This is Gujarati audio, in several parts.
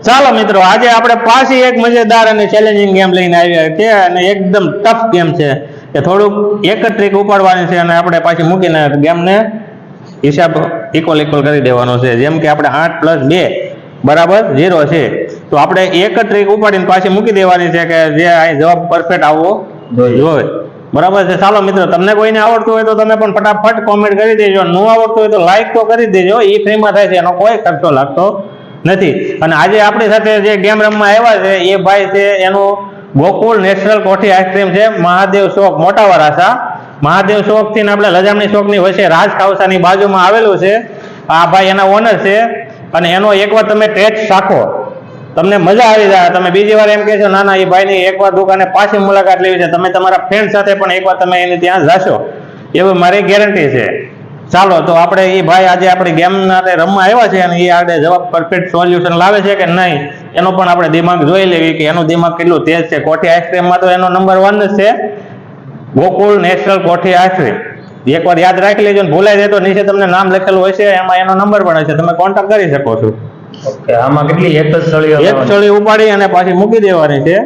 ચાલો મિત્રો, આજે આપણે પાછી એક મજેદાર અને ચેલેન્જિંગ ગેમ લઈને આવ્યા છે અને એકદમ ટફ ગેમ છે કે થોડુંક એક જ ટ્રીક ઉપાડવાની છે અને આપણે પાછી મૂકીને ગેમને હિસાબ ઇક્વલ કરી દેવાનો છે. જેમ કે આપણે 8 + 2 = 0 છે, તો આપણે એક જ ટ્રીક ઉપાડીને પાછી મૂકી દેવાની છે કે જે અહીં જવાબ પરફેક્ટ આવવો જોઈએ. બરાબર છે. ચાલો મિત્રો, તમને કોઈને આવડતું હોય તો તમે પણ ફટાફટ કોમેન્ટ કરી દેજો. ન આવડતું હોય તો લાઈક તો કરી દેજો. એ ફ્રીમાં થાય છે, એનો કોઈ ખર્ચો લાગતો નથી. અને આજે આપણી સાથે જે ગેમ રમવા આવ્યા છે એ ભાઈ છે, એનું ગોકુળ નેચરલ કોઠી આઈસ્ક્રીમ છે, મહાદેવ ચોક, મોટા વરાછા. મહાદેવ ચોક થી આપણે લજામણી ચોક ની વચ્ચે રાજ ખાવસાની બાજુમાં આવેલું છે. આ ભાઈ એના ઓનર છે અને એનો એકવાર તમે ટેસ્ટ ચાખો, તમને મજા આવી જાય. તમે બીજી વાર એમ કહેશો ના એ ભાઈની એકવાર દુકાને પાછી મુલાકાત લેવી છે. તમે તમારા ફ્રેન્ડ સાથે પણ એકવાર તમે એની ત્યાં જશો એવું મારી ગેરંટી છે. ચાલો, તો આપણે એ ભાઈ આજે આપણી ગેમ સાથે રમવા આવ્યા છે અને એ આગળ જવાબ પરફેક્ટ સોલ્યુશન લાવે છે કે નહીં એનો પણ આપણે દિમાગ જોઈ લેવી કે એનું દિમાગ કેટલું તેજ છે. કોઠી આઈસ્ક્રીમમાં તો એનો નંબર 1 જ છે, ગોકુળ નેચરલ કોઠી આઈસ્ક્રીમ. એકવાર યાદ રાખી લેજો ને ભૂલાઈ જાય તો નીચે તમને નામ લખેલું હોય છે, એમાં એનો નંબર પણ હશે, તમે કોન્ટેક્ટ કરી શકો છો. ઓકે, આમાં કેટલી એક છળી ઉપાડી અને પાછી મૂકી દેવાની છે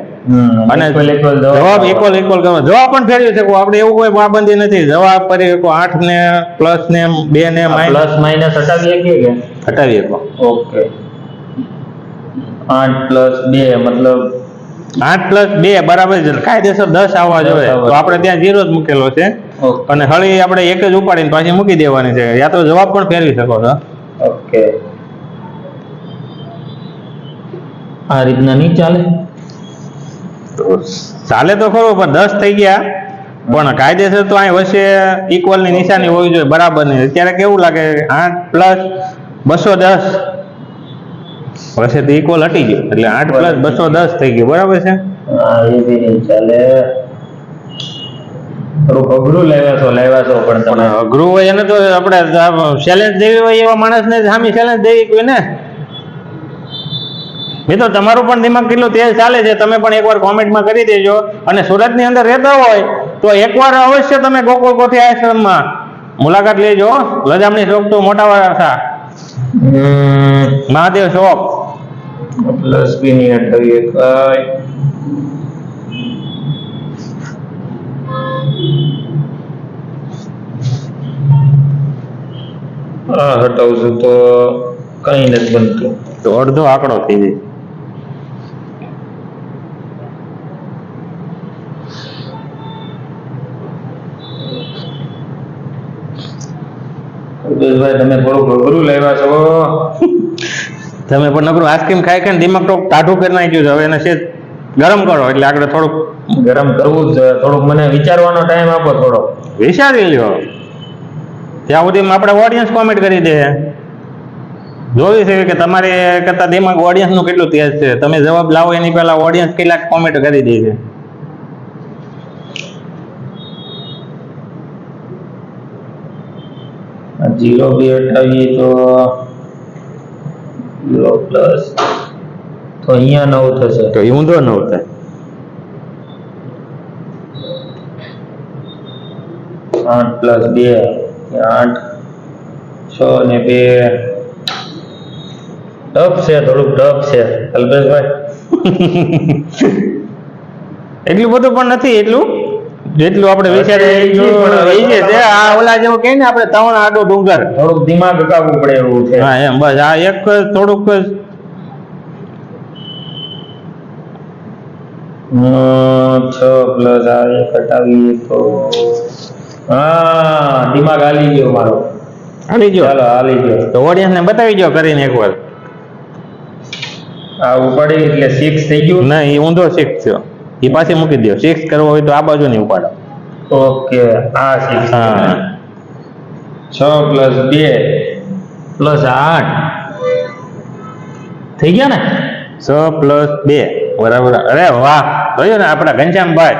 અને જવાબ ઇક્વલ કરો. જવાબ પણ ફેરવી શકો, આપણે એવું કોઈ પાબંદી નથી. જવાબ કરી શકો 8 ને પ્લસ ને 2 ને પ્લસ માઇનસ હટાવી શકો. ઓકે, 8 + 2 મતલબ 8 + 2 બરાબર છે, કાયદેસર 10 આવવા જોઈએ. તો આપણે ત્યાં 0 જ મૂકેલો છે અને હળી આપણે એક જ ઉપાડીને પાછી મૂકી દેવાની છે. યા તો જવાબ પણ ફેરવી શકો છો. ઓકે, આ રીતના નહીં ચાલે? તો ચાલે તો ખરું, પણ 10 થઈ ગયા, પણ કાયદેસર તો અહીં વચ્ચે ઇક્વલ ની નિશાની હોવી જોઈએ, બરાબર ની. અત્યારે કેવું લાગે 8 + 210 વચ્ચે તો ઇક્વલ હટી ગયું એટલે 8 + 210 થઈ ગયું, બરાબર છે. એ બી નહીં ચાલે. થોડુંક અઘરું લાવ્યા છો પણ તમે અઘરું હોય એને તો આપણે ચેલેન્જ દેવી હોય એવા માણસને સામે ચેલેન્જ દેવી કોઈ ને. મિત્રો, તમારું પણ દિમાગ કેટલું તેજ ચાલે છે તમે પણ એકવાર કોમેન્ટમાં કરી દેજો. અને સુરતની અંદર રહેતા હોય તો એકવાર અવશ્ય તમે ગોકુળ કોઠી આશ્રમમાં મુલાકાત લેજો. લજામણી ચોક તો મોટા વરાછા, મહાદેવ ચોક. પ્લસ બી ની હટાવીએ કઈ હટાવશું તો કઈ નથી બનતું, તો અડધો આંકડો થઈ જાય. ભાઈ તમે થોડુંક અઘરું લાવ્યા છો. તમે પણ નકરું આઈસ્ક્રીમ ખાઈ ખાઈને દિમાગ તો ટાઢું કરી નાખ્યું છે. હવે એને સેજ ગરમ કરો એટલે આગળ થોડુંક ગરમ કરવું જ. થોડુંક મને વિચારવાનો ટાઈમ આપો, થોડો વિચારી લ્યો. ત્યાં સુધી આપણે ઓડિયન્સ કોમેન્ટ કરી દે. જોવી છે કે તમારે કરતા દિમાગ ઓડિયન્સ નું કેટલું તેજ છે. તમે જવાબ લાવો એની પહેલા ઓડિયન્સ કેટલાક કોમેન્ટ કરી દે છે. જીરો બી હટાવીએ તો 0 પ્લસ તો અહીંયા 9 થશે, તો એ ઊંધો 9 થાય. 8 + 2 8 6 ને 2 ટફ છે, થોડુંક ટફ છે કલ્પેશભાઈ. એટલું બધું પણ નથી, એટલું જેટલું આપણે વિચારીએ છે. આ ઓલા જેવું કહે ને આપણે 3 આડો ડુંગર, થોડુંક દિમાગ કાપવું પડે એવું છે. હા એમ બસ. આ એક થોડુંક 6 + આ એક હટાવીએ તો હા દિમાગ હાલી ગયો મારો. હાલી ગયો? ચાલો હાલી ગયો. તો ઓડિયન્સ ને બતાવી ગયો કરીને એકવાર. આ ઉપાડી એટલે 6 થઈ ગયું. નહીં, એ ઊંધો 6 થયો. એ પાછી મૂકી દો. 6 કરવો હોય તો આ બાજુ નહીં ઉપાડો. ઓકે, આ 6. હા, 6 + 2 + 8 થઈ ગયા ને? 6 + 2 બરાબર. અરે વાહ, જોયું ને આપણા ઘનશ્યામભાઈ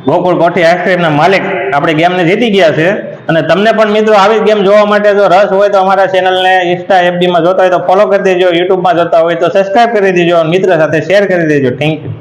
ગોકુળ કોઠી આઈસ્ક્રીમ ના માલિક આપણી ગેમને જીતી ગયા છે. અને તમને પણ મિત્રો આવી ગેમ જોવા માટે જો રસ હોય તો અમારા ચેનલને ઇન્સ્ટા FB માં જોતા હોય તો ફોલો કરી દેજો. યુટ્યુબમાં જોતા હોય તો સબસ્ક્રાઇબ કરી દેજો. મિત્ર સાથે શેર કરી દેજો. Thank you.